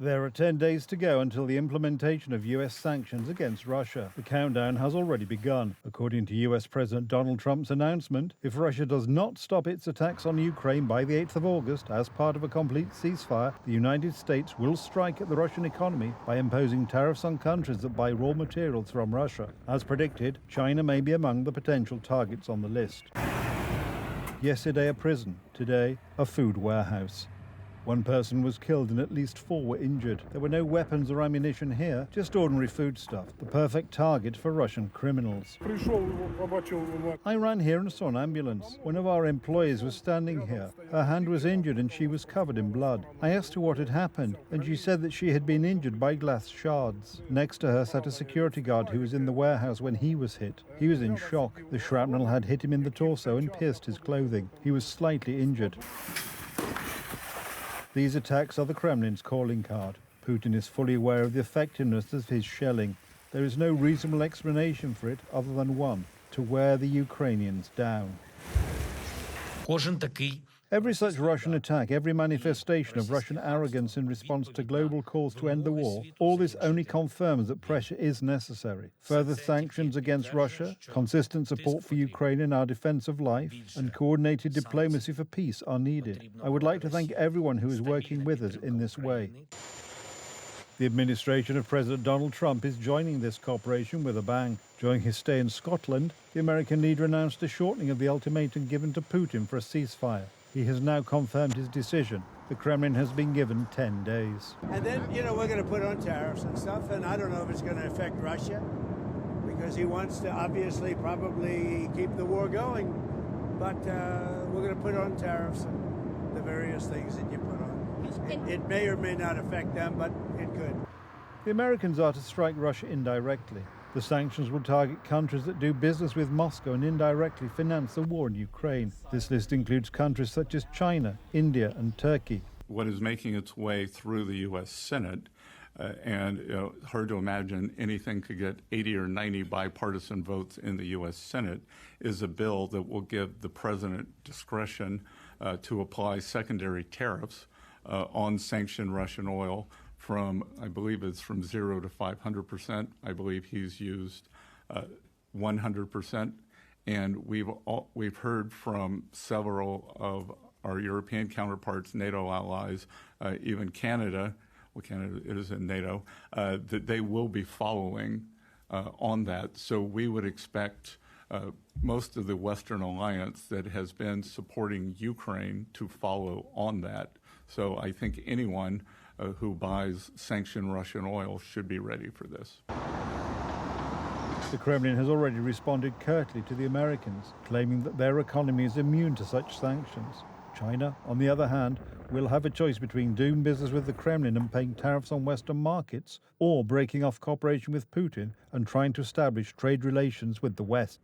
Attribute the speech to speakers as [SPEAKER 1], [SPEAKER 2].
[SPEAKER 1] There are 10 days to go until the implementation of US sanctions against Russia. The countdown has already begun. According to US President Donald Trump's announcement, if Russia does not stop its attacks on Ukraine by the 8th of August as part of a complete ceasefire, the United States will strike at the Russian economy by imposing tariffs on countries that buy raw materials from Russia. As predicted, China may be among the potential targets on the list. Yesterday a prison, today a food warehouse. One person was killed and at least 4 were injured. There were no weapons or ammunition here, just ordinary foodstuff, the perfect target for Russian criminals. I ran here and saw an ambulance. One of our employees was standing here. Her hand was injured and she was covered in blood. I asked her what had happened, and she said that she had been injured by glass shards. Next to her sat a security guard who was in the warehouse when he was hit. He was in shock. The shrapnel had hit him in the torso and pierced his clothing. He was slightly injured. These attacks are the Kremlin's calling card. Putin is fully aware of the effectiveness of his shelling. There is no reasonable explanation for it other than one: to wear the Ukrainians down. Every such Russian attack, every manifestation of Russian arrogance in response to global calls to end the war, all this only confirms that pressure is necessary. Further sanctions against Russia, consistent support for Ukraine in our defense of life, and coordinated diplomacy for peace are needed. I would like to thank everyone who is working with us in this way. The administration of President Donald Trump is joining this cooperation with a bang. During his stay in Scotland, the American leader announced a shortening of the ultimatum given to Putin for a ceasefire. He has now confirmed his decision. The Kremlin has been given 10 days.
[SPEAKER 2] And then, we're going to put on tariffs and stuff, and I don't know if it's going to affect Russia, because he wants to obviously probably keep the war going. But we're going to put on tariffs and the various things that you put on. It may or may not affect them, but it could.
[SPEAKER 1] The Americans are to strike Russia indirectly. The sanctions will target countries that do business with Moscow and indirectly finance the war in Ukraine. This list includes countries such as China, India, and Turkey.
[SPEAKER 3] What is making its way through the U.S. Senate, and hard to imagine anything could get 80 or 90 bipartisan votes in the U.S. Senate, is a bill that will give the president discretion to apply secondary tariffs on sanctioned Russian oil from, I believe it's from 0 to 500%. I believe he's used 100%. And we've heard from several of our European counterparts, NATO allies, even Canada, well, Canada is in NATO, that they will be following on that. So we would expect most of the Western alliance that has been supporting Ukraine to follow on that. So I think anyone who buys sanctioned Russian oil should be ready for this.
[SPEAKER 1] The Kremlin has already responded curtly to the Americans, claiming that their economy is immune to such sanctions. China, on the other hand, will have a choice between doing business with the Kremlin and paying tariffs on Western markets, or breaking off cooperation with Putin and trying to establish trade relations with the West.